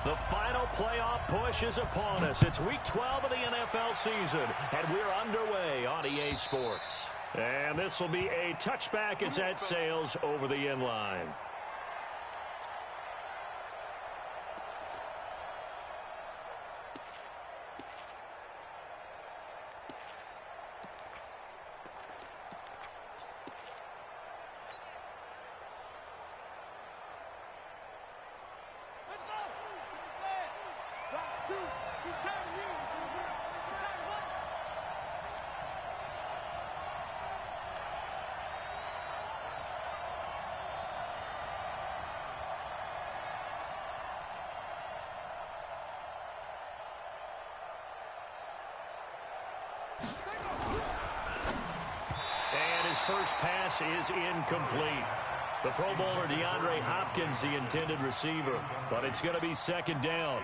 The final playoff push is upon us. It's Week 12 of the NFL season, and we're underway on EA Sports. And this will be a touchback as that sails over the end line. And his first pass is incomplete. The Pro Bowler DeAndre Hopkins, the intended receiver, but it's going to be second down.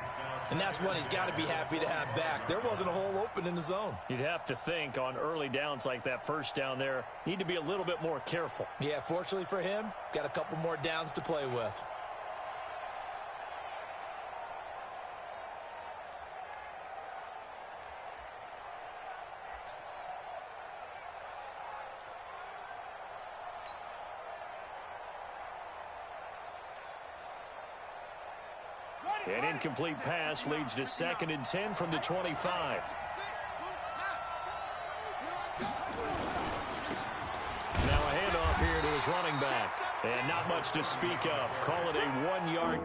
And that's one he's got to be happy to have back. There wasn't a hole open in the zone. You'd have to think on early downs like that first down there, need to be a little bit more careful. Yeah, fortunately for him, got a couple more downs to play with. An incomplete pass leads to 2nd and 10 from the 25. Now a handoff here to his running back. And not much to speak of. Call it a 1-yard.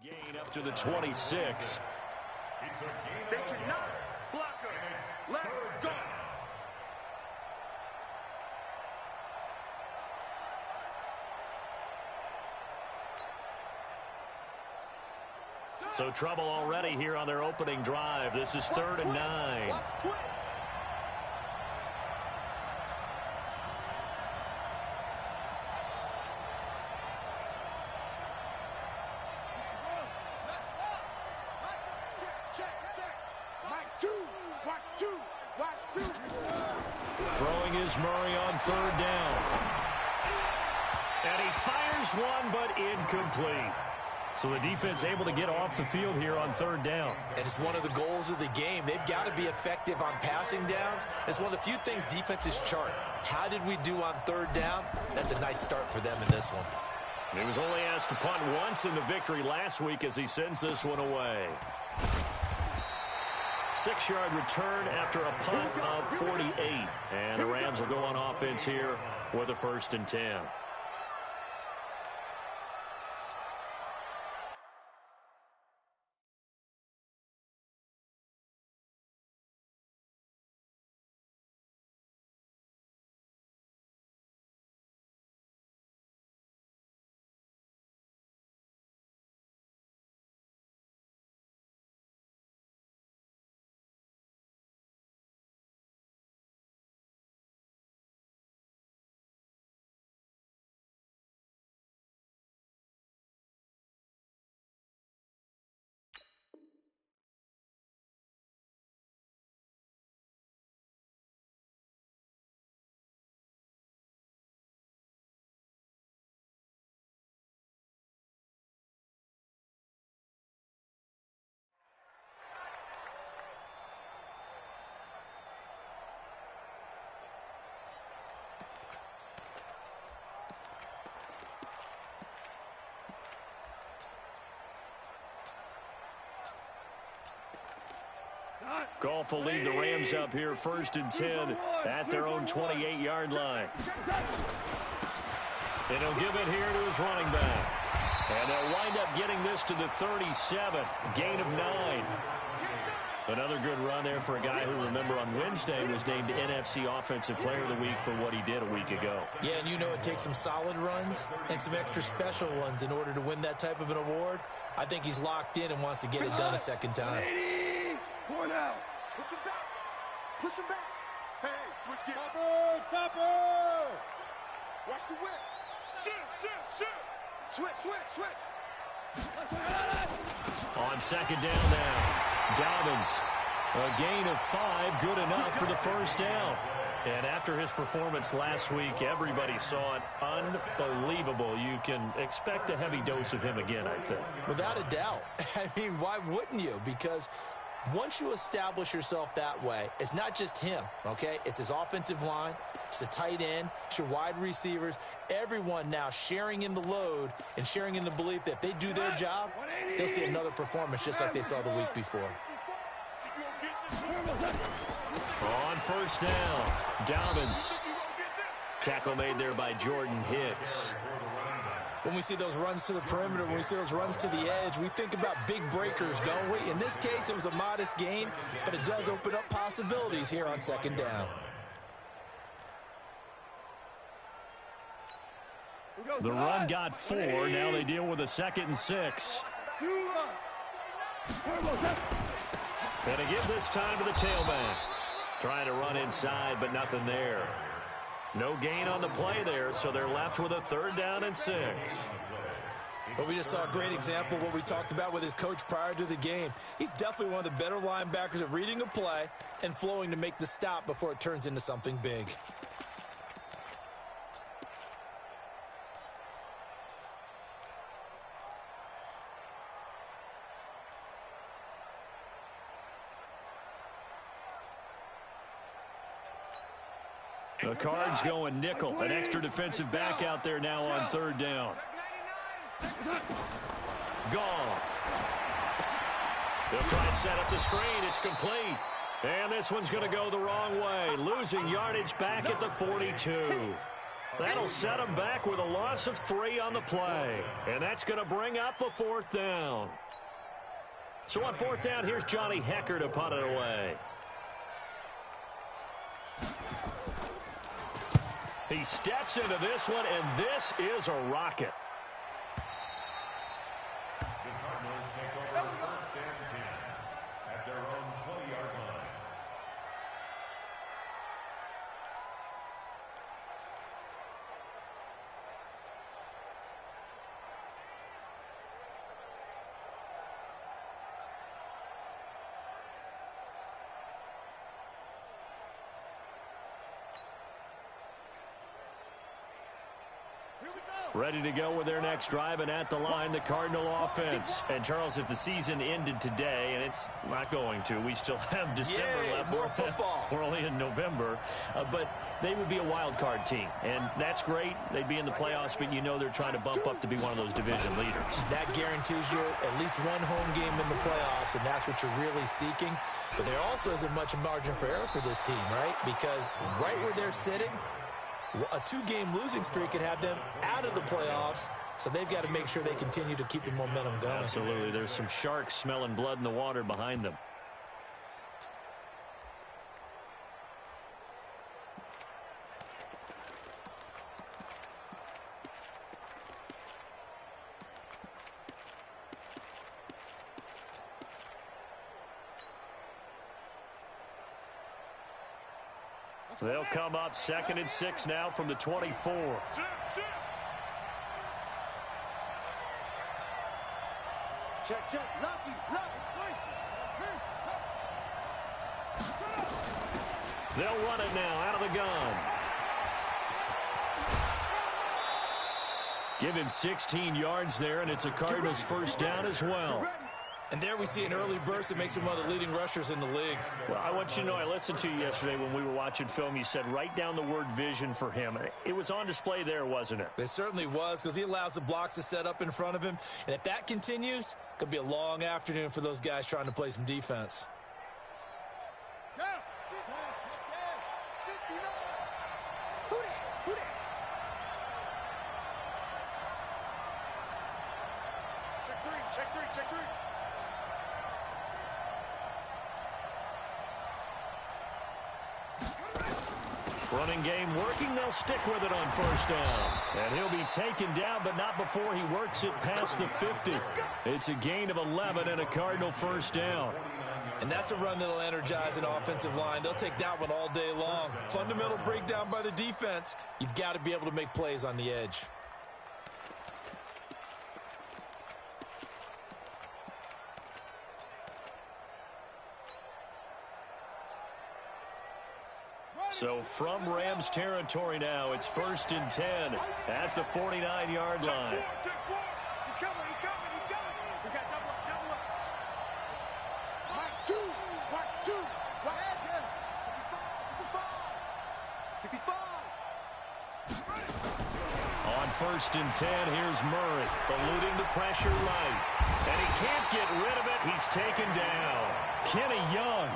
Gain up to the 26. They cannot block us. Let go. So trouble already here on their opening drive. This is 3rd and 9. Throwing is Murray on 3rd down. And he fires one, but incomplete. So the defense able to get off the field here on 3rd down. And it's one of the goals of the game. They've got to be effective on passing downs. It's one of the few things defenses chart. How did we do on 3rd down? That's a nice start for them in this one. He was only asked to punt once in the victory last week as he sends this one away. 6-yard return after a punt of 48. And the Rams will go on offense here with a 1st and 10. Goff will lead the Rams up here 1st and 10 at their own 28-yard line. And he'll give it here to his running back. And they'll wind up getting this to the 37, gain of 9. Another good run there for a guy who, remember, on Wednesday was named NFC Offensive Player of the Week for what he did a week ago. Yeah, and you know it takes some solid runs and some extra special ones in order to win that type of an award. I think he's locked in and wants to get it done a second time. 4 now. Push him back. Push him back. Hey, switch gears. Chopper! Watch the whip. Shoot. Switch. On second down now, Dobbins, a gain of 5, good enough for the first down. And after his performance last week, everybody saw it. Unbelievable. You can expect a heavy dose of him again, I think. Without a doubt. I mean, why wouldn't you? Because once you establish yourself that way, it's not just him, okay? It's his offensive line, it's the tight end, it's your wide receivers, everyone now sharing in the load and sharing in the belief that if they do their job, they'll see another performance just like they saw the week before. On first down, Dobbins. Tackle made there by Jordan Hicks. When we see those runs to the perimeter, when we see those runs to the edge, we think about big breakers, don't we? In this case, it was a modest gain, but it does open up possibilities here on second down. The run got 4. Now they deal with a 2nd and 6. And again this time to the tailback. Trying to run inside, but nothing there. No gain on the play there, so they're left with a 3rd down and 6. But we just saw a great example of what we talked about with his coach prior to the game. He's definitely one of the better linebackers at reading a play and flowing to make the stop before it turns into something big. The Cards going nickel. An extra defensive back out there now on 3rd down. Goff. They'll try and set up the screen. It's complete. And this one's going to go the wrong way. Losing yardage back at the 42. That'll set them back with a loss of 3 on the play. And that's going to bring up a 4th down. So on 4th down, here's Johnny Hecker to punt it away. He steps into this one, and this is a rocket. The Cardinals take over 1st and 10 at their own 20-yard line. Ready to go with their next drive, and at the line, the Cardinal offense. And, Charles, if the season ended today, and it's not going to, we still have December left. More football. We're only in November. But they would be a wild card team, and that's great. They'd be in the playoffs, but you know they're trying to bump up to be one of those division leaders. That guarantees you at least one home game in the playoffs, and that's what you're really seeking. But there also isn't much margin for error for this team, right? Because right where they're sitting, a 2-game losing streak could have them out of the playoffs, so they've got to make sure they continue to keep the momentum going. Absolutely. There's some sharks smelling blood in the water behind them. They'll come up 2nd and 6 now from the 24. Check. Lucky. They'll run it now out of the gun. Give him 16 yards there, and it's a Cardinals 1st down as well. And there we see an early burst that makes him one of the leading rushers in the league. Well, I want you to know, I listened to you yesterday when we were watching film. You said write down the word vision for him. It was on display there, wasn't it? It certainly was, because he allows the blocks to set up in front of him. And if that continues, it could be a long afternoon for those guys trying to play some defense. Check three. Running game working. They'll stick with it on first down. And he'll be taken down, but not before he works it past the 50. It's a gain of 11 and a Cardinal first down. And that's a run that'll energize an offensive line. They'll take that one all day long. Fundamental breakdown by the defense. You've got to be able to make plays on the edge. So from Rams territory now, it's 1st and 10 at the 49-yard line. He's coming. We got double up. Watch two. Right here. 65. On 1st and 10, here's Murray, eluding the pressure right. And he can't get rid of it. He's taken down. Kenny Young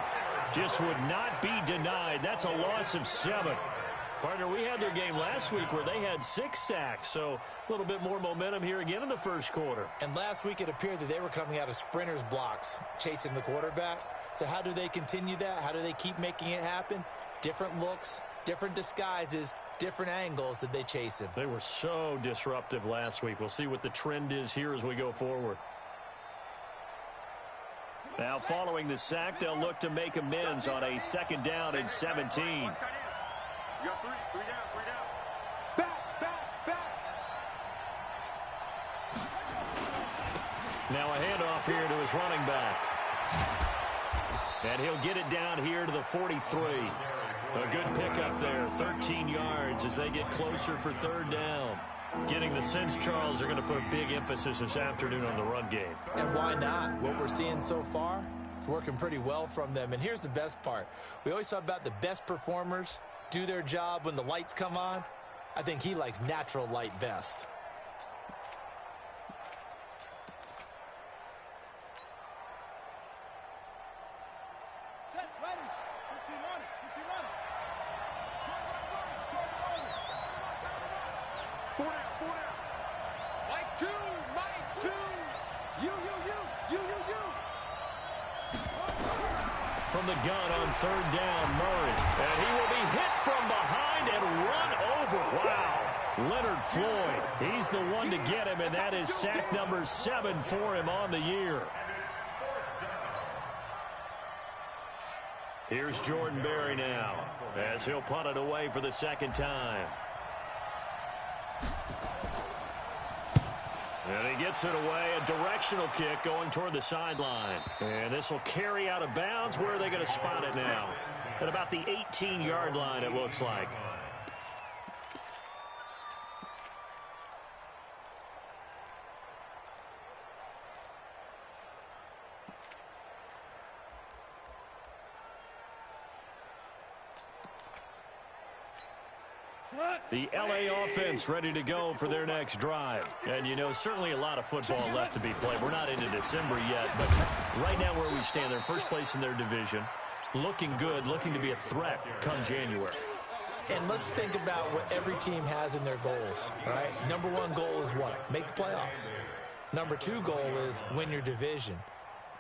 just would not be denied. That's a loss of 7. Partner, we had their game last week where they had 6 sacks, so a little bit more momentum here again in the first quarter. And last week it appeared that they were coming out of sprinters blocks, chasing the quarterback. So how do they continue that? How do they keep making it happen? Different looks, different disguises, different angles that they chase him. They were so disruptive last week. We'll see what the trend is here as we go forward. Now, following the sack, they'll look to make amends on a 2nd down and 17. You got 3 down. Back. Now a handoff here to his running back. And he'll get it down here to the 43. A good pickup there, 13 yards as they get closer for 3rd down. Getting the sense, Charles, they're going to put big emphasis this afternoon on the run game. And why not? What we're seeing so far, it's working pretty well from them. And here's the best part. We always talk about the best performers do their job when the lights come on. I think he likes natural light best. Set, ready. 15 on it. Four down. Mike two. You. From the gun on 3rd down, Murray. And he will be hit from behind and run over. Wow. Leonard Floyd, he's the one to get him, and that is sack number 7 for him on the year. Here's Jordan Berry now as he'll punt it away for the 2nd time. And he gets it away, a directional kick going toward the sideline. And this will carry out of bounds. Where are they going to spot it now? At about the 18-yard line, it looks like. The L.A. offense ready to go for their next drive. And, you know, certainly a lot of football left to be played. We're not into December yet, but right now where we stand, they're first place in their division. Looking good, looking to be a threat come January. And let's think about what every team has in their goals, all right? Number 1 goal is what? Make the playoffs. Number 2 goal is win your division.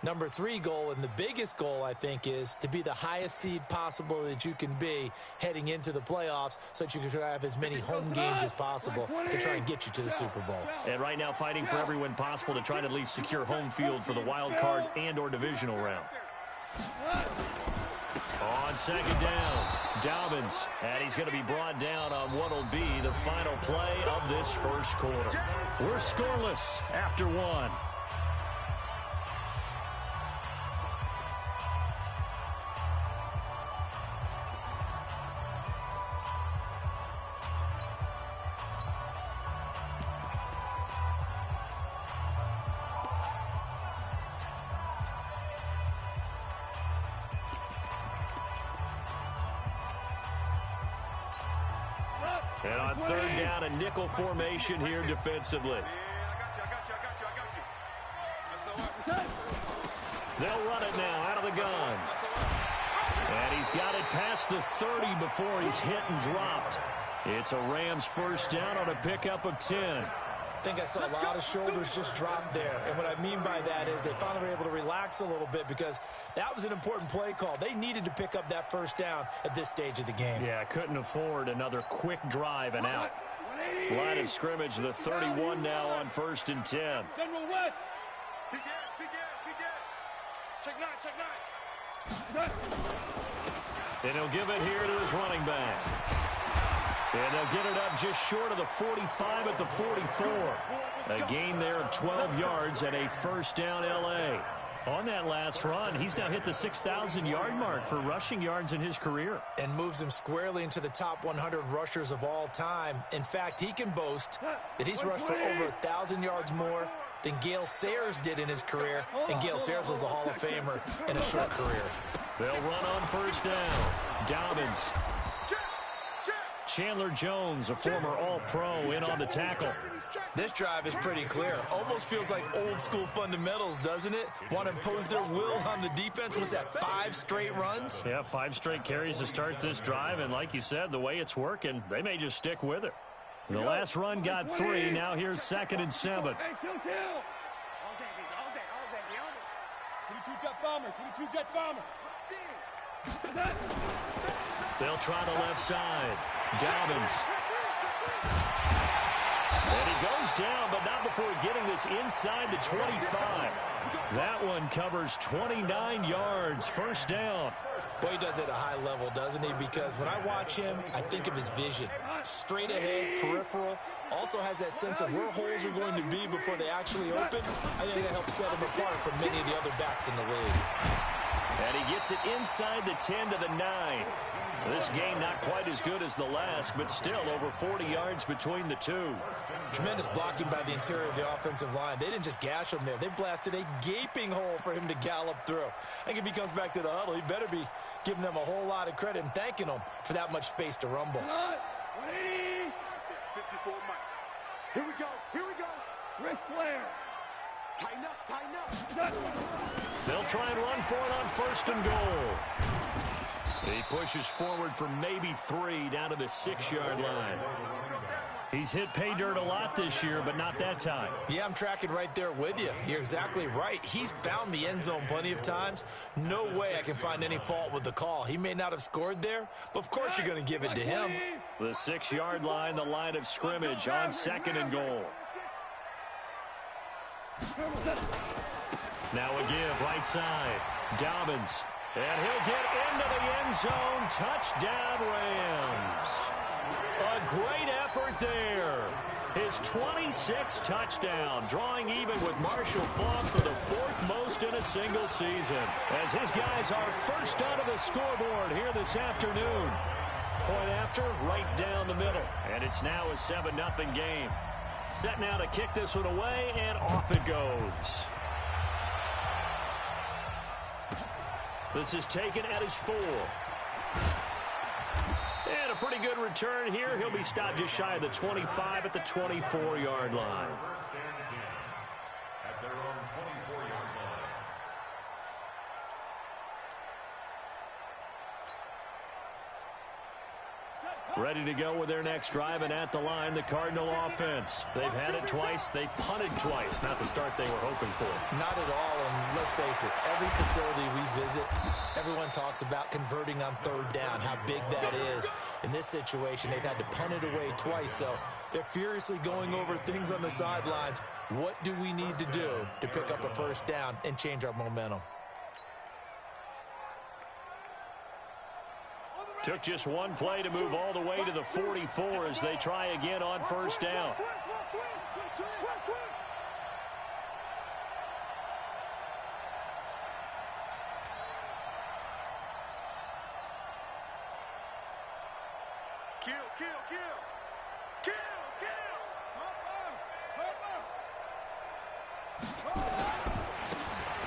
Number 3 goal, and the biggest goal, I think, is to be the highest seed possible that you can be heading into the playoffs so that you can have as many home games as possible to try and get you to the Super Bowl. And right now fighting for every win possible to try to at least secure home field for the wild card and or divisional round. On 2nd down, Dobbins, and he's going to be brought down on what will be the final play of this first quarter. We're scoreless after 1. And on 3rd down, a nickel formation here defensively. They'll run it now out of the gun. And he's got it past the 30 before he's hit and dropped. It's a Rams first down on a pickup of 10. I think I saw a lot of shoulders just drop there. And what I mean by that is they finally were able to relax a little bit because that was an important play call. They needed to pick up that first down at this stage of the game. Yeah, couldn't afford another quick drive and out. Line of scrimmage, the 31 now on 1st and 10. General West. Begin. Check nine. And he'll give it here to his running back. And they'll get it up just short of the 45 at the 44. A gain there of 12 yards and a first down L.A. On that last run, he's now hit the 6,000-yard mark for rushing yards in his career. And moves him squarely into the top 100 rushers of all time. In fact, he can boast that he's rushed for over 1,000 yards more than Gale Sayers did in his career. And Gale Sayers was a Hall of Famer in a short career. They'll run on first down. Dobbins. Chandler Jones, a former All-Pro, in on the tackle. This drive is pretty clear. Almost feels like old-school fundamentals, doesn't it? Want to impose their will on the defense. Was that 5 straight runs? Yeah, 5 straight carries to start this drive, and like you said, the way it's working, they may just stick with it. The last run got 3. Now here's 2nd and 7. Hey, kill. All day. 22 jet bomber. They'll try the left side. Dobbins. And he goes down, but not before getting this inside the 25. That one covers 29 yards. First down. Boy, he does it at a high level, doesn't he? Because when I watch him, I think of his vision. Straight ahead, peripheral. Also has that sense of where holes are going to be before they actually open. I think that helps set him apart from many of the other backs in the league. And he gets it inside the 10 to the 9. This game not quite as good as the last, but still over 40 yards between the two. Tremendous blocking by the interior of the offensive line. They didn't just gash him there. They blasted a gaping hole for him to gallop through. I think if he comes back to the huddle, he better be giving them a whole lot of credit and thanking them for that much space to rumble. 54 Mike. Here we go. Ric Flair. Tighten up. They'll try and run for it on 1st and goal. He pushes forward for maybe 3 down to the 6-yard line. He's hit pay dirt a lot this year, but not that time. Yeah, I'm tracking right there with you. You're exactly right. He's found the end zone plenty of times. No way I can find any fault with the call. He may not have scored there, but of course you're going to give it to him. The 6-yard line, the line of scrimmage on 2nd and goal. Now a give, right side. Dobbins. And he'll get into the end zone. Touchdown, Rams. A great effort there. His 26th touchdown, drawing even with Marshall Faulk for the 4th most in a single season. As his guys are first onto the scoreboard here this afternoon. Point after, right down the middle. And it's now a 7-0 game. Set now to kick this one away, and off it goes. This is taken at his 4. And a pretty good return here. He'll be stopped just shy of the 25 at the 24-yard line. First and 10 at their own 24-yard line. Ready to go with their next drive, and at the line, the Cardinal offense. They've had it twice. They've punted twice. Not the start they were hoping for. Not at all, and let's face it, every facility we visit, everyone talks about converting on 3rd down, how big that is. In this situation, they've had to punt it away twice, so they're furiously going over things on the sidelines. What do we need to do to pick up a 1st down and change our momentum? Took just one play to move all the way to the 44 as they try again on 1st down.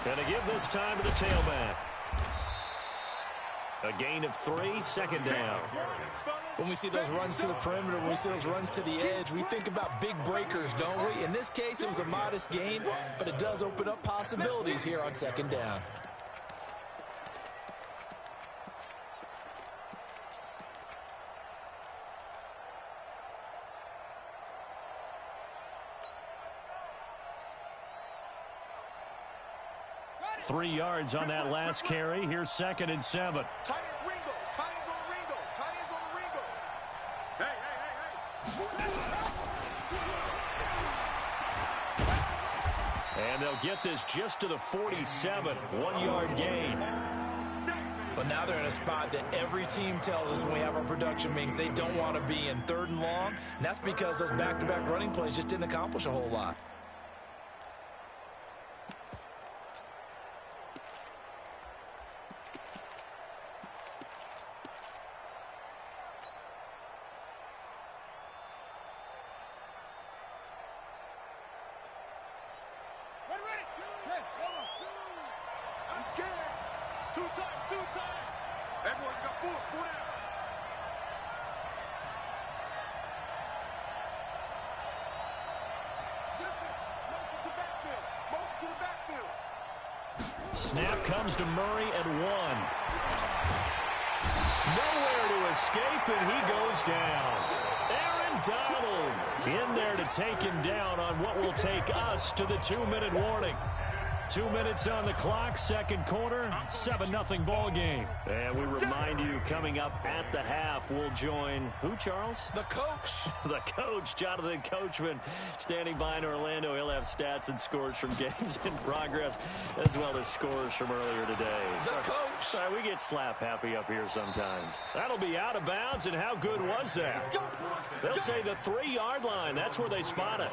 And a give this time to the tailback. A gain of 3, 2nd down. When we see those runs to the perimeter, when we see those runs to the edge, we think about big breakers, don't we? In this case, it was a modest gain, but it does open up possibilities here on 2nd down. 3 yards on that last carry. Here's 2nd and 7. Tight ends Ringo. Tight ends on the Ringo. Tight ends on the Ringo. Hey, hey, hey, hey. And they'll get this just to the 47. 1-yard gain. But now they're in a spot that every team tells us when we have our production meetings they don't want to be in, 3rd and long. And that's because those back-to-back running plays just didn't accomplish a whole lot. Everyone got 4 down. Motion to backfield. Motion to the backfield. Snap comes to Murray at 1. Nowhere to escape, and he goes down. Aaron Donald in there to take him down on what will take us to the 2-minute warning. 2 minutes on the clock, 2nd quarter, 7-0 ball game. And we remind you, coming up at the half, we'll join who, Charles? The coach. The coach, Jonathan Coachman, standing by in Orlando. He'll have stats and scores from games in progress, as well as scores from earlier today. The coach. Sorry, we get slap happy up here sometimes. That'll be out of bounds, and how good was that? They'll say the 3-yard line. That's where they spot it.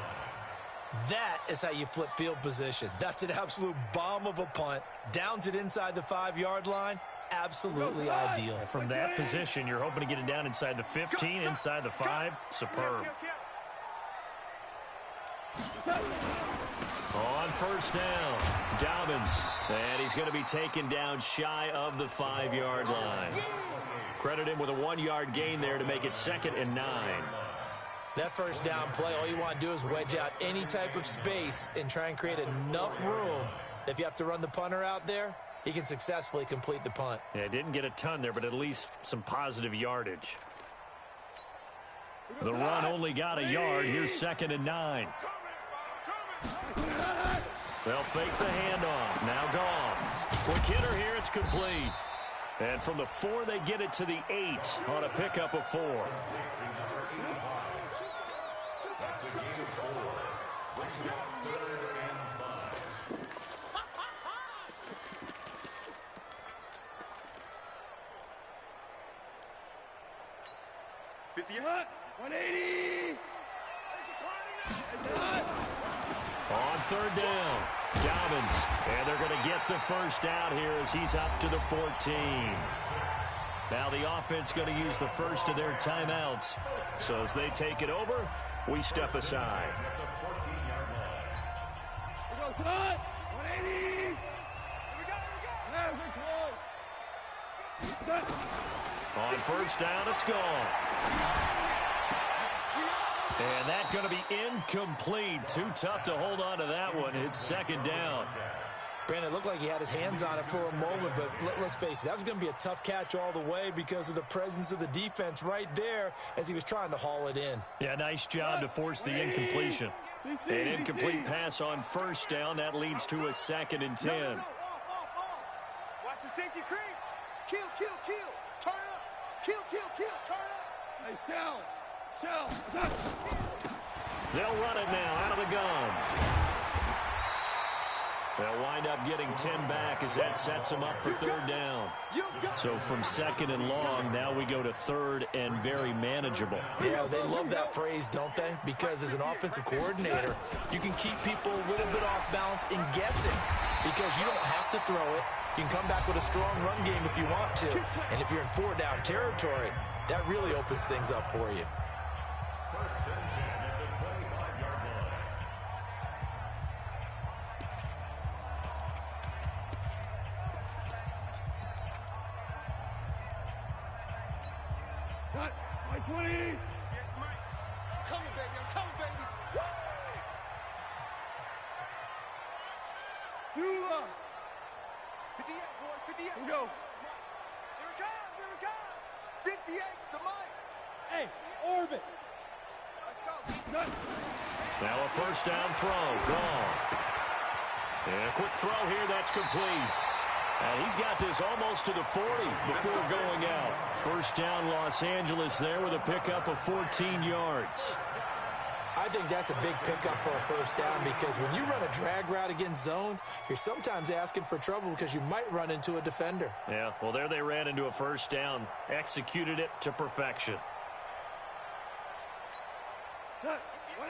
That is how you flip field position. That's an absolute bomb of a punt. Downs it inside the 5-yard line. Absolutely ideal. From that position, you're hoping to get it down inside the 15, inside the 5. Superb. On 1st down, Dobbins. And he's going to be taken down shy of the 5-yard line. Credit him with a 1-yard gain there to make it 2nd and 9. That 1st down play, all you want to do is wedge out any type of space and try and create enough room. If you have to run the punter out there, he can successfully complete the punt. Yeah, didn't get a ton there, but at least some positive yardage. The run only got a yard. Here's 2nd and 9. They'll fake the handoff. Now gone. Quick hitter here. It's complete. And from the 4, they get it to the 8 on a pickup of 4. What? 180. On 3rd down, Dobbins. And they're going to get the 1st down here as he's up to the 14. Now the offense going to use the first of their timeouts. So as they take it over, we step aside. Here we go, cut. 180. Here we go. On 1st down, it's gone. And that's going to be incomplete. Too tough to hold on to that one. It's 2nd down. Brandon, it looked like he had his hands on it for a moment, but let's face it, that was going to be a tough catch all the way because of the presence of the defense right there as he was trying to haul it in. Yeah, nice job to force the incompletion. An incomplete pass on 1st down. That leads to a 2nd and 10. Watch the safety creep. Kill, kill, kill. Turn up. Kill, kill, kill. Turn up. Hey, shell. They'll run it now out of the gun. They'll wind up getting 10 back as that sets them up for 3rd down. So from 2nd and long, now we go to 3rd and very manageable. Yeah, they love that phrase, don't they? Because as an offensive coordinator, you can keep people a little bit off balance and guessing because you don't have to throw it. You can come back with a strong run game if you want to. And if you're in 4-down territory, that really opens things up for you. Cut. 20. Yeah, Mike. I'm coming, baby. I'm coming, baby. Woo! 58, boys. 58. Here we go. Here it comes. Here it comes. 58's the mic. Hey, orbit. Let's go. Now a 1st down throw. Gone. And a quick throw here, that's complete. And he's got this almost to the 40 before going out. First down, Los Angeles there with a pickup of 14 yards. I think that's a big pickup for a first down because when you run a drag route against zone, you're sometimes asking for trouble because you might run into a defender. Yeah, well, there they ran into a first down. Executed it to perfection.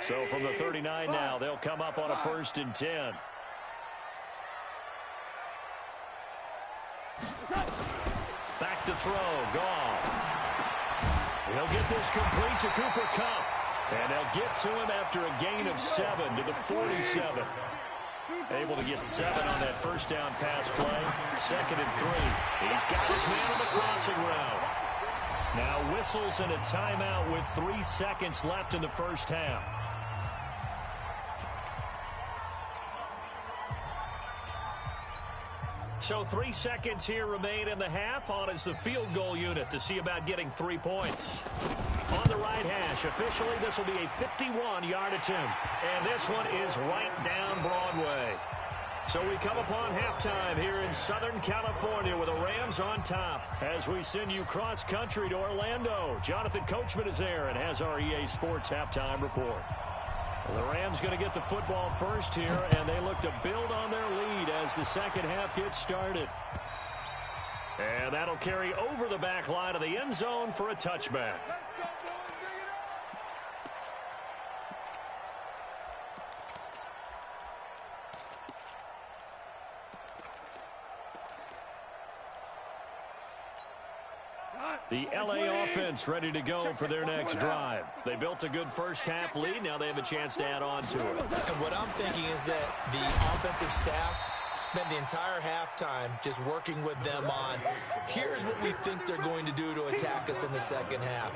So from the 39 now, they'll come up on a 1st and 10. Back to throw. Goff. He'll get this complete to Cooper Kupp. And they'll get to him after a gain of 7 to the 47. Able to get 7 on that first down pass play. 2nd and 3. He's got his man on the crossing route. Now whistles and a timeout with 3 seconds left in the first half. So 3 seconds here remain in the half. On is the field goal unit to see about getting 3 points. On the right hash, officially this will be a 51-yard attempt. And this one is right down Broadway. So we come upon halftime here in Southern California with the Rams on top. As we send you cross-country to Orlando, Jonathan Coachman is there and has our EA Sports halftime report. Well, the Rams going to get the football first here, and they look to build on their lead as the second half gets started. And that'll carry over the back line of the end zone for a touchback. The L.A. offense ready to go for their next drive. They built a good first half lead. Now they have a chance to add on to it. And what I'm thinking is that the offensive staff spent the entire halftime just working with them on, here's what we think they're going to do to attack us in the second half.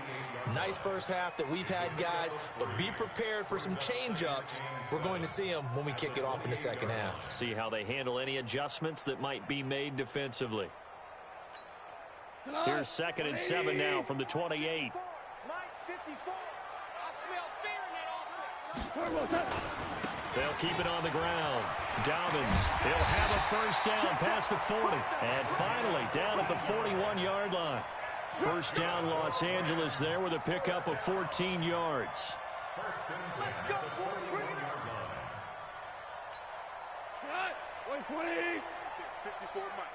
Nice first half that we've had, guys, but be prepared for some change-ups. We're going to see them when we kick it off in the second half. See how they handle any adjustments that might be made defensively. Here's 2nd and 7 now from the 28. They'll keep it on the ground. Dobbins, he'll have a first down past the 40. And finally, down at the 41-yard line. First down, Los Angeles there with a pickup of 14 yards. Let's go, boys. Bring it on. 120. 54 Mike.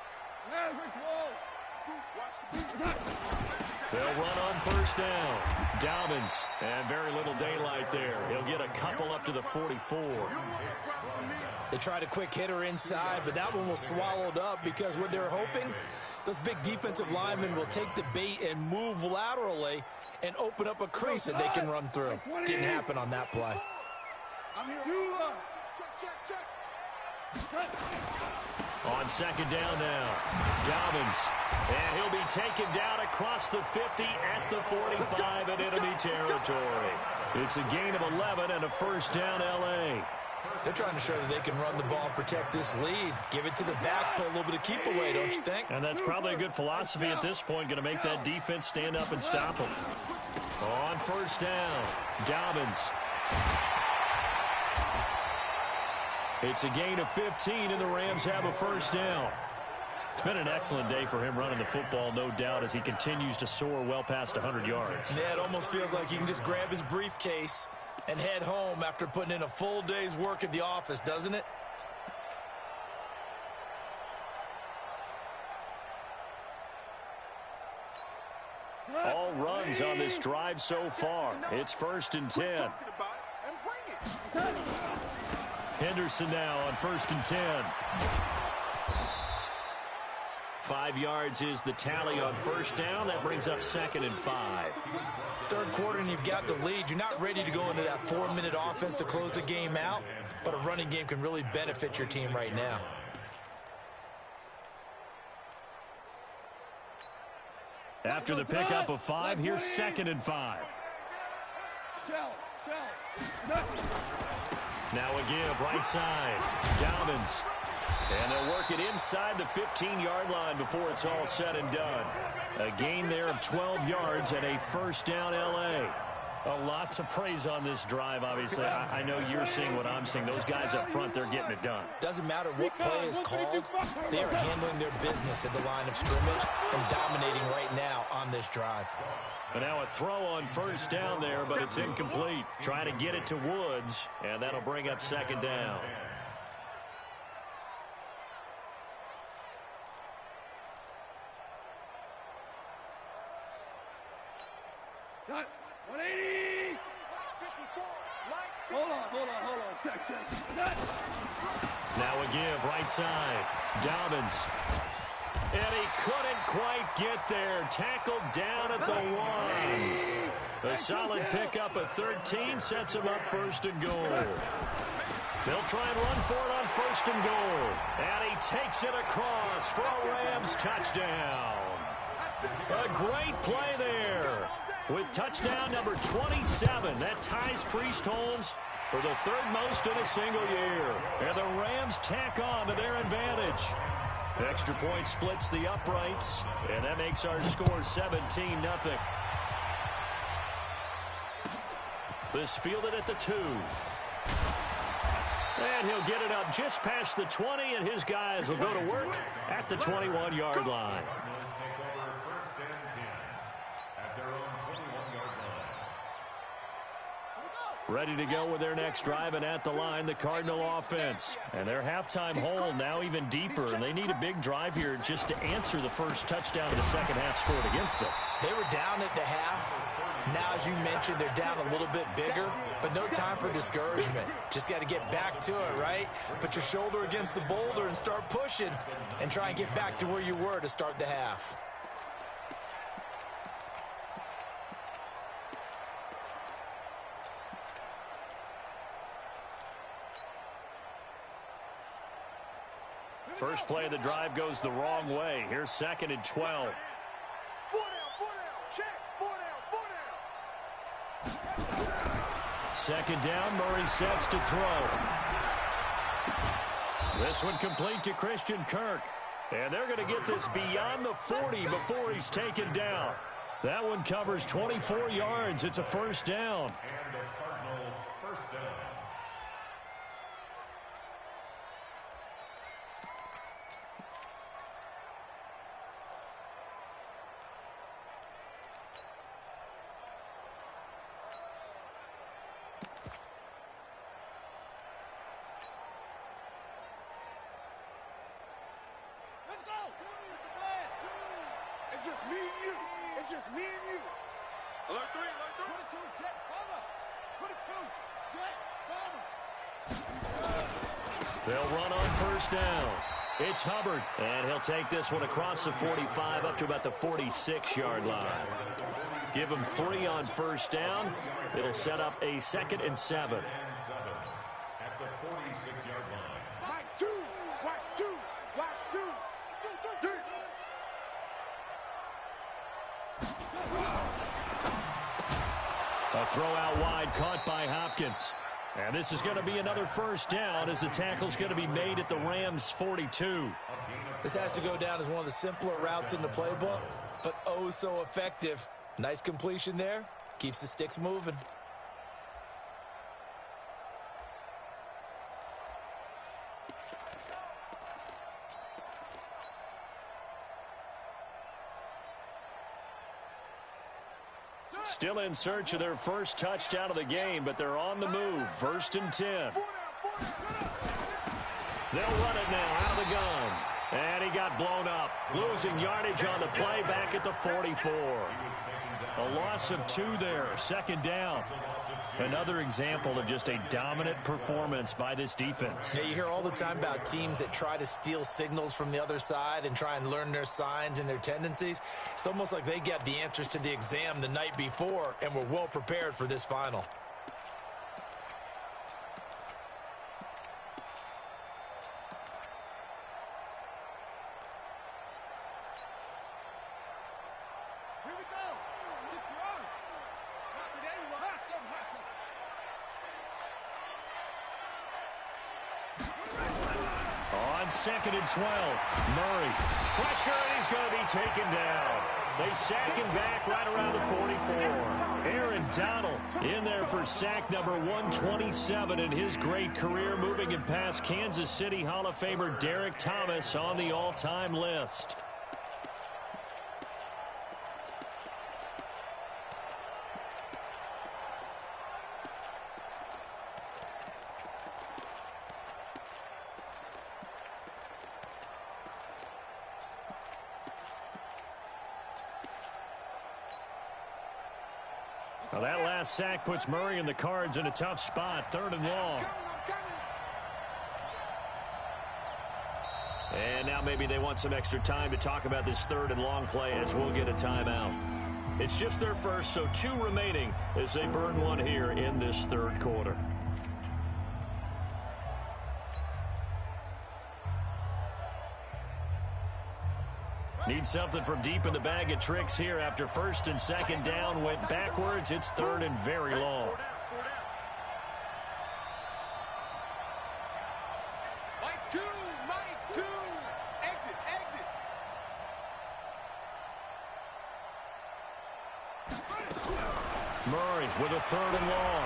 They'll run on first down. Dobbins, and very little daylight there. He'll get a couple up to the 44. They tried a quick hitter inside, but that one was swallowed up because what they're hoping, those big defensive linemen will take the bait and move laterally and open up a crease that they can run through. Didn't happen on that play. I'm here. Check. On second down now, Dobbins, and he'll be taken down across the 50 at the 45 in enemy territory. It's a gain of 11 and a first down L.A. They're trying to show that they can run the ball and protect this lead. Give it to the backs, play a little bit of keep away, don't you think? And that's probably a good philosophy at this point, going to make that defense stand up and stop them. On first down, Dobbins. It's a gain of 15, and the Rams have a first down. It's been an excellent day for him running the football, no doubt, as he continues to soar well past 100 yards. Yeah, it almost feels like he can just grab his briefcase and head home after putting in a full day's work at the office, doesn't it? All runs on this drive so far. It's 1st and 10. Henderson now on 1st and 10. 5 yards is the tally on first down. That brings up 2nd and 5. Third quarter and you've got the lead. You're not ready to go into that 4-minute offense to close the game out, but a running game can really benefit your team right now. After the pickup of 5, here's 2nd and 5. Now a give, right side. Dobbins. And they'll work it inside the 15-yard line before it's all said and done. A gain there of 12 yards and a first down L.A. A lot to praise on this drive, obviously. I know you're seeing what I'm seeing. Those guys up front, they're getting it done. Doesn't matter what play is called. They are handling their business at the line of scrimmage and dominating right now on this drive. And now a throw on first down there, but it's incomplete. Trying to get it to Woods, and that'll bring up second down. Got 180. Hold on. Check. Now a give, right side. Dobbins. And he couldn't quite get there. Tackled down at the 1. A solid pickup of 13 sets him up first and goal. They'll try and run for it on first and goal. And he takes it across for a Rams touchdown. A great play there. With touchdown number 27, that ties Priest Holmes for the third most in a single year. And the Rams tack on to their advantage. Extra point splits the uprights, and that makes our score 17-0. This fielded at the 2. And he'll get it up just past the 20, and his guys will go to work at the 21-yard line. Ready to go with their next drive, and at the line, the Cardinal offense. And their halftime hole now even deeper, and they need a big drive here just to answer the first touchdown of the second half scored against them. They were down at the half. Now, as you mentioned, they're down a little bit bigger, but no time for discouragement. Just got to get back to it, right? Put your shoulder against the boulder and start pushing and try and get back to where you were to start the half. First play of the drive goes the wrong way. Here's second and 12. 4 down. Check. 4 down. Second down, Murray sets to throw. This one complete to Christian Kirk. And they're going to get this beyond the 40 before he's taken down. That one covers 24 yards. It's a first down. And a Cardinal first down. Let's go. It's just me and you. Alert 3. 22, jet, cover. 22, jet, cover. They'll run on first down. It's Hubbard, and he'll take this one across the 45 up to about the 46-yard line. Give him 3 on first down. It'll set up a second and 7. At the 46-yard line. Mike 2. Watch 2. A throw out wide caught by Hopkins. And this is going to be another first down as the tackle's going to be made at the Rams' 42. This has to go down as one of the simpler routes in the playbook, but oh so effective. Nice completion there. Keeps the sticks moving. Still in search of their first touchdown of the game, but they're on the move. First and 10. They'll run it now out of the gun. And he got blown up. Losing yardage on the play back at the 44. A loss of 2 there. Second down. Another example of just a dominant performance by this defense. Yeah, you hear all the time about teams that try to steal signals from the other side and try and learn their signs and their tendencies. It's almost like they got the answers to the exam the night before and were well prepared for this final. Here we go. It's a throw. Not today, you will hustle. On second and 12, Murray. Pressure, and he's going to be taken down. They sack him back right around the 44. Aaron Donald sack number 127 in his great career, moving him past Kansas City Hall of Famer Derek Thomas on the all-time list. Well, that last sack puts Murray and the Cards in a tough spot, 3rd and long. And now maybe they want some extra time to talk about this 3rd and long play as we'll get a timeout. It's just their first, so 2 remaining as they burn one here in this 3rd quarter. Need something from deep in the bag of tricks here after 1st and 2nd down went backwards. It's 3rd and very long. Mike 2, exit. Murray with a 3rd and long.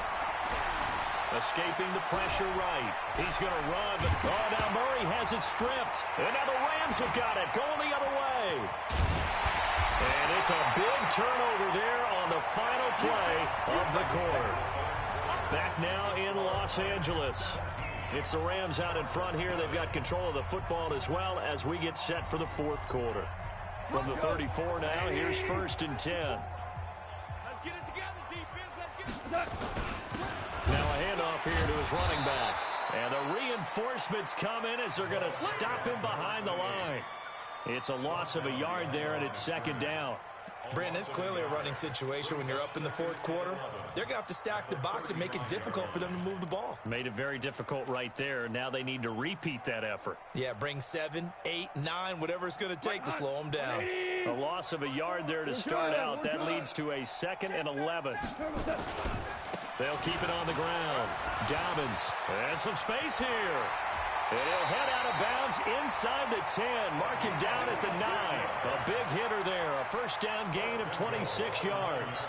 Escaping the pressure right. He's going to run, but now Murray has it stripped. And now the Rams have got it, going the other way. And it's a big turnover there on the final play of the quarter. Back now in Los Angeles. It's the Rams out in front here. They've got control of the football as well as we get set for the 4th quarter. From the 34 now, here's 1st and 10. Let's get it together, defense. Let's get it together. Now a handoff here to his running back. And the reinforcements come in as they're going to stop him behind the line. It's a loss of a yard there, and it's 2nd down. Brandon, it's clearly a running situation when you're up in the 4th quarter. They're going to have to stack the box and make it difficult for them to move the ball. Made it very difficult right there. Now they need to repeat that effort. Yeah, bring 7, 8, 9, whatever it's going to take to slow them down. A loss of a yard there to start out. That leads to a 2nd and 11. They'll keep it on the ground. Dobbins, and some space here. And he'll head out of bounds inside the 10. Mark him down at the 9. A big hitter there. A 1st down gain of 26 yards.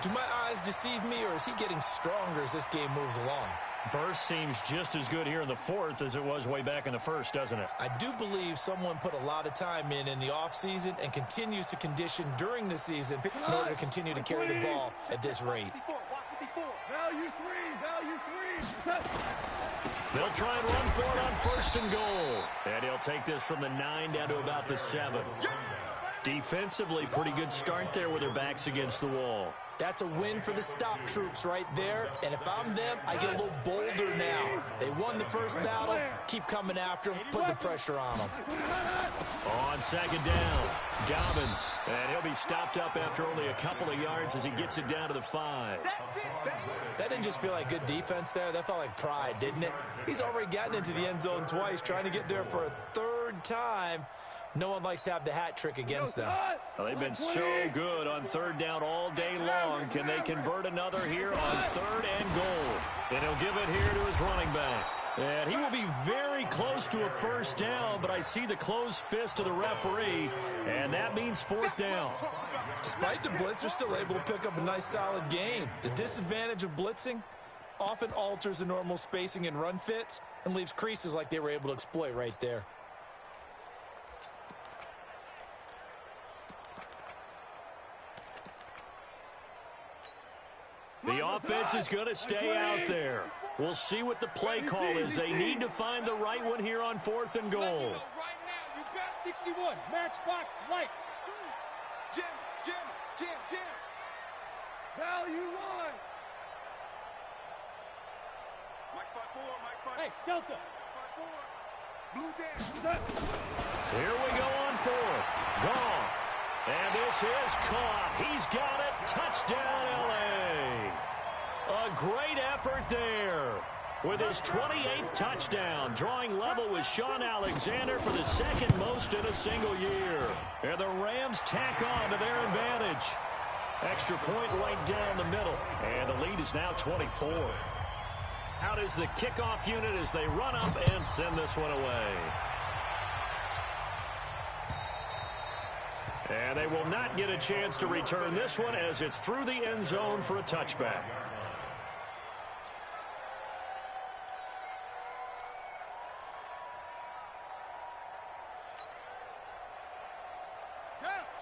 Do my eyes deceive me, or is he getting stronger as this game moves along? Burst seems just as good here in the 4th as it was way back in the 1st, doesn't it? I do believe someone put a lot of time in the offseason and continues to condition during the season in order to continue to carry the ball at this rate. Value 3. They'll try and run for it on 1st and goal. And he'll take this from the 9 down to about the 7. Defensively, pretty good start there with their backs against the wall. That's a win for the stop troops right there. And if I'm them, I get a little bolder now. They won the 1st battle. Keep coming after them. Put the pressure on them. On 2nd down, Dobbins. And he'll be stopped up after only a couple of yards as he gets it down to the 5. That didn't just feel like good defense there. That felt like pride, didn't it? He's already gotten into the end zone twice, trying to get there for a 3rd time. No one likes to have the hat trick against them. Well, they've been so good on 3rd down all day long. Can they convert another here on 3rd and goal? And he'll give it here to his running back. And he will be very close to a 1st down, but I see the closed fist of the referee, and that means 4th down. Despite the blitz, they're still able to pick up a nice solid gain. The disadvantage of blitzing often alters the normal spacing and run fits and leaves creases like they were able to exploit right there. The offense is going to stay out there. We'll see what the play call is. They need to find the right one here on 4th and goal. Right now, you got 61. Matchbox lights. Jim. Value 1. Mike 5-4. Hey, Delta. 5-4. Blue down. Here we go on 4th. Goff. And this is caught. He's got it. Touchdown, L.A. A great effort there. With his 28th touchdown, drawing level with Sean Alexander for the 2nd most in a single year. And the Rams tack on to their advantage. Extra point right down the middle. And the lead is now 24. Out is the kickoff unit as they run up and send this one away. And they will not get a chance to return this one as it's through the end zone for a touchback.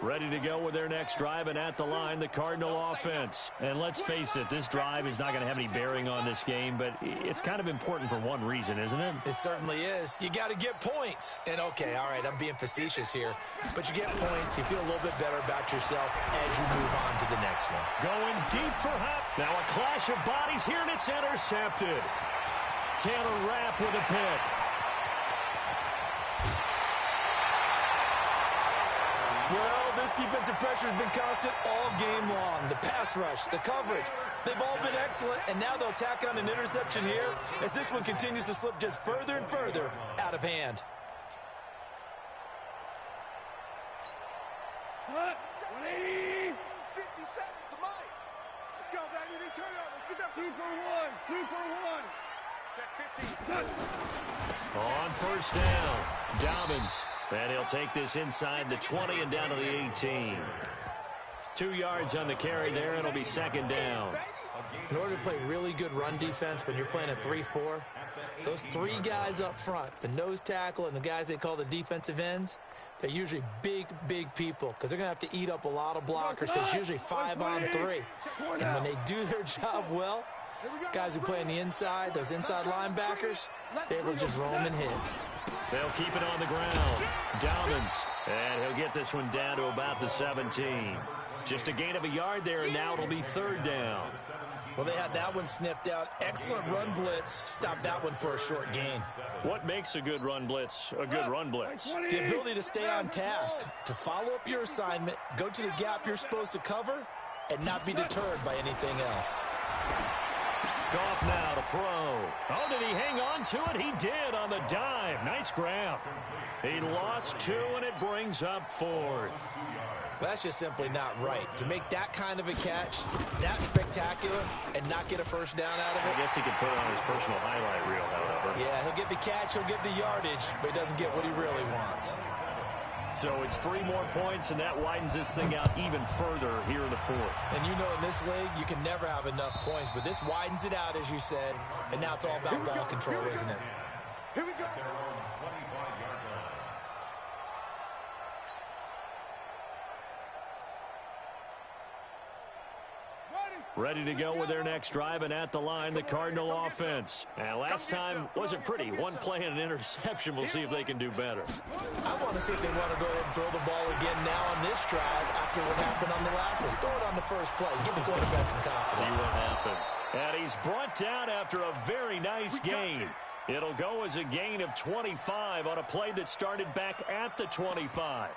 Ready to go with their next drive, and at the line, the Cardinal offense. And let's face it, this drive is not going to have any bearing on this game, but it's kind of important for one reason, isn't it? It certainly is. You got to get points. And, okay, all right, I'm being facetious here, but you get points, you feel a little bit better about yourself as you move on to the next one. Going deep for Hop. Now a clash of bodies here, and it's intercepted. Taylor Rapp with a pick. Well, this defensive pressure has been constant all game long. The pass rush, the coverage, they've all been excellent, and now they'll tack on an interception here as this one continues to slip just further and further out of hand. What? 180. 50 seconds to Mike. Let's go, baby. They turn up. Let's get that Super one. Super one. Check 50. On first down, Dobbins. And he'll take this inside the 20 and down to the 18. 2 yards on the carry there. It'll be second down. In order to play really good run defense when you're playing a 3-4, those three guys up front, the nose tackle and the guys they call the defensive ends, they're usually big, big people because they're going to have to eat up a lot of blockers because it's usually 5 on 3. And when they do their job well, guys who play on the inside, those inside linebackers, they're able to just roam and hit. They'll keep it on the ground. Dobbins. And he'll get this one down to about the 17. Just a gain of a yard there, and now it'll be third down. Well, they had that one sniffed out. Excellent run blitz. Stopped that one for a short gain. What makes a good run blitz a good run blitz? The ability to stay on task, to follow up your assignment, go to the gap you're supposed to cover, and not be deterred by anything else. Goff now to throw. Oh, did he hang on to it? He did on the dive. Nice grab. He lost 2, and it brings up 4th. Well, that's just simply not right. To make that kind of a catch, that spectacular, and not get a first down out of it. I guess he could put it on his personal highlight reel, however. Yeah, he'll get the catch, he'll get the yardage, but he doesn't get what he really wants. So it's 3 more points, and that widens this thing out even further here in the 4th. And you know in this league, you can never have enough points, but this widens it out, as you said, and now it's all about ball control, isn't it? Here we go. Ready to go with their next drive, and at the line, the Cardinal offense. And last time wasn't pretty. One play and an interception. We'll see if they can do better. I want to see if they want to go ahead and throw the ball again now on this drive after what happened on the last one. Throw it on the first play. Give the quarterback some confidence. See what happens. And he's brought down after a very nice gain. It'll go as a gain of 25 on a play that started back at the 25.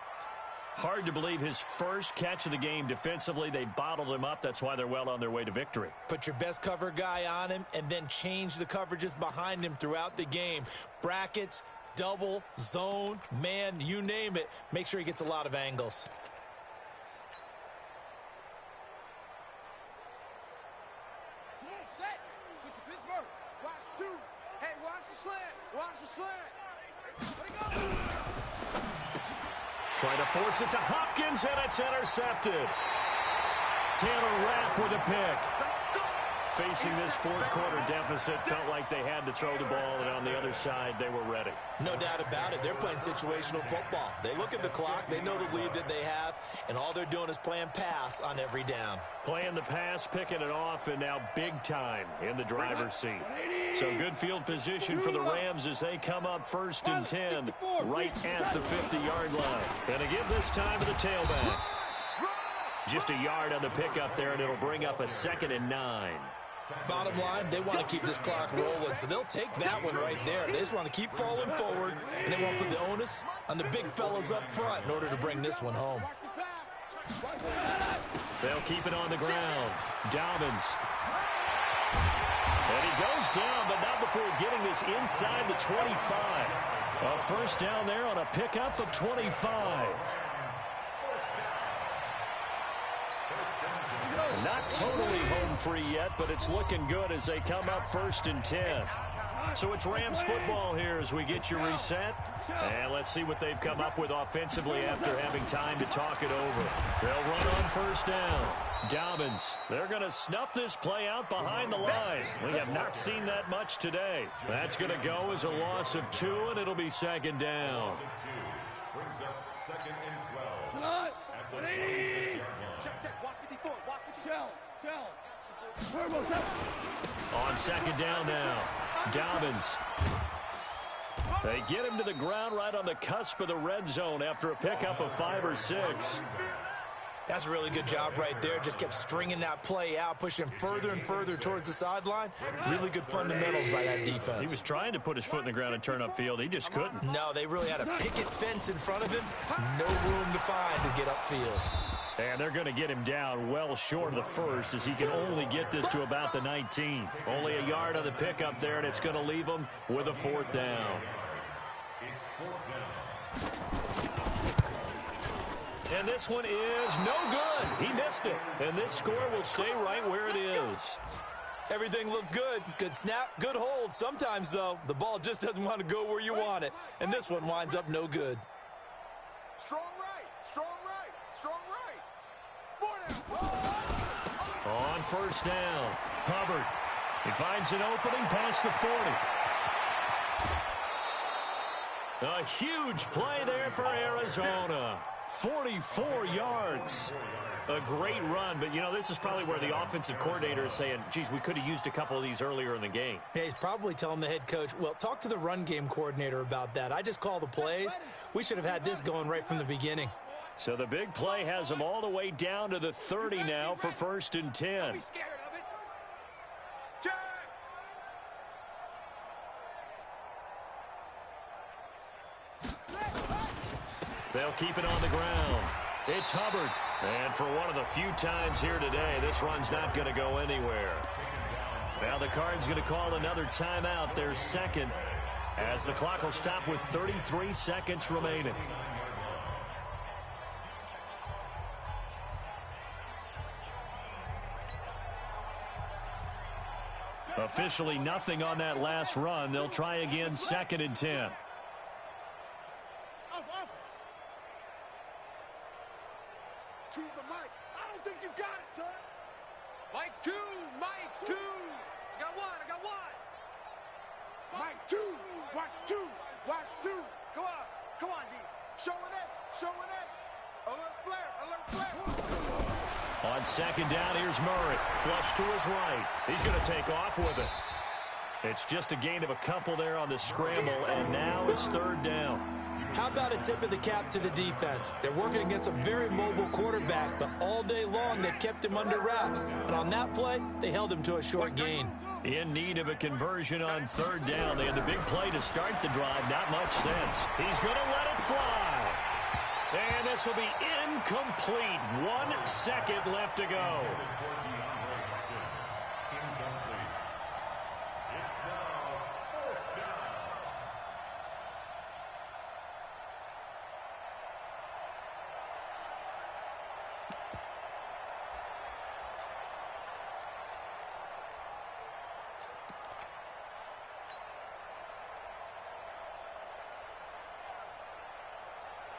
Hard to believe his first catch of the game defensively. They bottled him up. That's why they're well on their way to victory. Put your best cover guy on him and then change the coverages behind him throughout the game. Brackets, double, zone, man, you name it. Make sure he gets a lot of angles. Come on, set. Kick to Pittsburgh. Watch 2. Hey, watch the slant. Watch the slant. Let it go. Trying to force it to Hopkins, and it's intercepted. Taylor Rapp with a pick. Facing this 4th quarter deficit, felt like they had to throw the ball, and on the other side, they were ready. No doubt about it. They're playing situational football. They look at the clock. They know the lead that they have, and all they're doing is playing pass on every down. Playing the pass, picking it off, and now big time in the driver's seat. So good field position for the Rams as they come up 1st and 10 right at the 50-yard line. And again this time to the tailback. Just a yard on the pickup there, and it'll bring up a 2nd and 9. Bottom line, they want to keep this clock rolling, so they'll take that one right there. They just want to keep falling forward, and they want to put the onus on the big fellas up front in order to bring this one home. They'll keep it on the ground. Dobbins. And he goes down, but not before getting this inside the 25. A first down there on a pickup of 25. Not totally home free yet, but it's looking good as they come up 1st and 10. So it's Rams football here as we get you reset. And let's see what they've come up with offensively after having time to talk it over. They'll run on first down. Dobbins, they're going to snuff this play out behind the line. We have not seen that much today. That's going to go as a loss of 2, and it'll be 2nd down. brings up 2nd and 12. Tonight. At the 26-yard line. Check. Watch 54. Watch 54. Shell. Turbo, On 2nd down now. Dobbins. They get him to the ground right on the cusp of the red zone after a pickup of 5 or 6. That's a really good job right there. Just kept stringing that play out, pushing him further and further towards the sideline. Really good fundamentals by that defense. He was trying to put his foot in the ground and turn upfield. He just couldn't. No, they really had a picket fence in front of him. No room to find to get upfield. And they're going to get him down well short of the first, as he can only get this to about the 19. Only a yard on the pickup there, and it's going to leave him with a 4th down. It's 4th down. And this one is no good. He missed it. And this score will stay right where it is. Everything looked good. Good snap, good hold. Sometimes, though, the ball just doesn't want to go where you want it. And this one winds up no good. Strong right. More down. On 1st down, Hubbard. He finds an opening past the 40. A huge play there for Arizona. 44 yards. A great run, but, you know, this is probably where the offensive coordinator is saying, geez, we could have used a couple of these earlier in the game. Yeah, he's probably telling the head coach, well, talk to the run game coordinator about that. I just call the plays. We should have had this going right from the beginning. So the big play has them all the way down to the 30 now for 1st and 10. Don't be scared of it. Check. They'll keep it on the ground. It's Hubbard. And for one of the few times here today, this run's not going to go anywhere. Now the Cards going to call another timeout, their 2nd, as the clock will stop with 33 seconds remaining. Officially nothing on that last run. They'll try again, 2nd and 10. Choose the mic. I don't think you got it, son. Mike 2. I got one. Mike 2. Watch 2. Come on, D. Showing it. Alert flare. On 2nd down, here's Murray. Flush to his right. He's going to take off with it. It's just a gain of a couple there on the scramble, and now it's 3rd down. How about a tip of the cap to the defense? They're working against a very mobile quarterback, but all day long they've kept him under wraps. And on that play, they held him to a short gain. In need of a conversion on 3rd down. They had the big play to start the drive. Not much sense. He's going to let it fly. And this will be incomplete. 1 second left to go.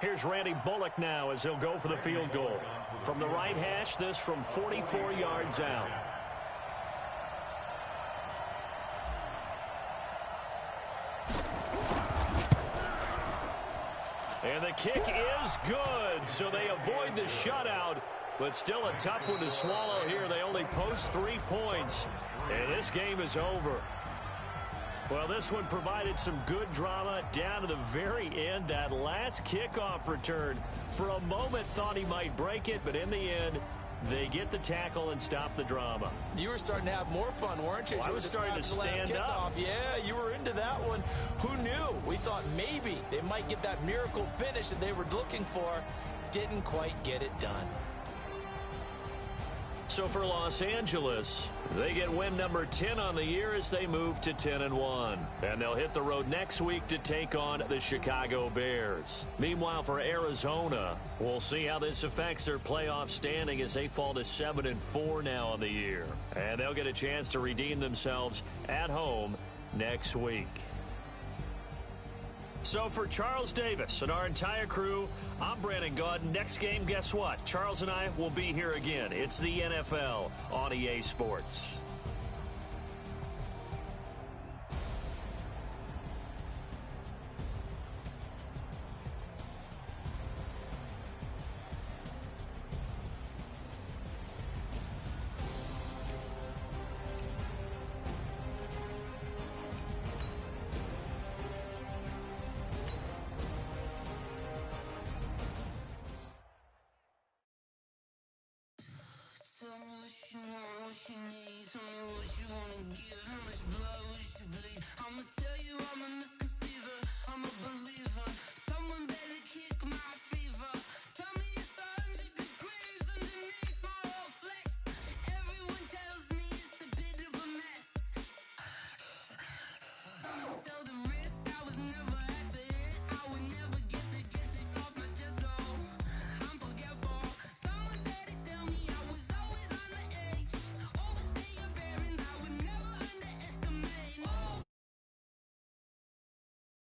Here's Randy Bullock now as he'll go for the field goal. From the right hash, this from 44 yards out. And the kick is good, so they avoid the shutout, but still a tough one to swallow here. They only post 3 points, and this game is over. Well, this one provided some good drama down to the very end. That last kickoff return, for a moment thought he might break it, but in the end, they get the tackle and stop the drama. You were starting to have more fun, weren't you? Well, I was starting to stand up. Yeah, you were into that one. Who knew? We thought maybe they might get that miracle finish that they were looking for. Didn't quite get it done. So for Los Angeles, they get win number 10 on the year as they move to 10-1. And they'll hit the road next week to take on the Chicago Bears. Meanwhile, for Arizona, we'll see how this affects their playoff standing as they fall to 7-4 now on the year. And they'll get a chance to redeem themselves at home next week. So for Charles Davis and our entire crew, I'm Brandon Gaudin. Next game, guess what? Charles and I will be here again. It's the NFL on EA Sports.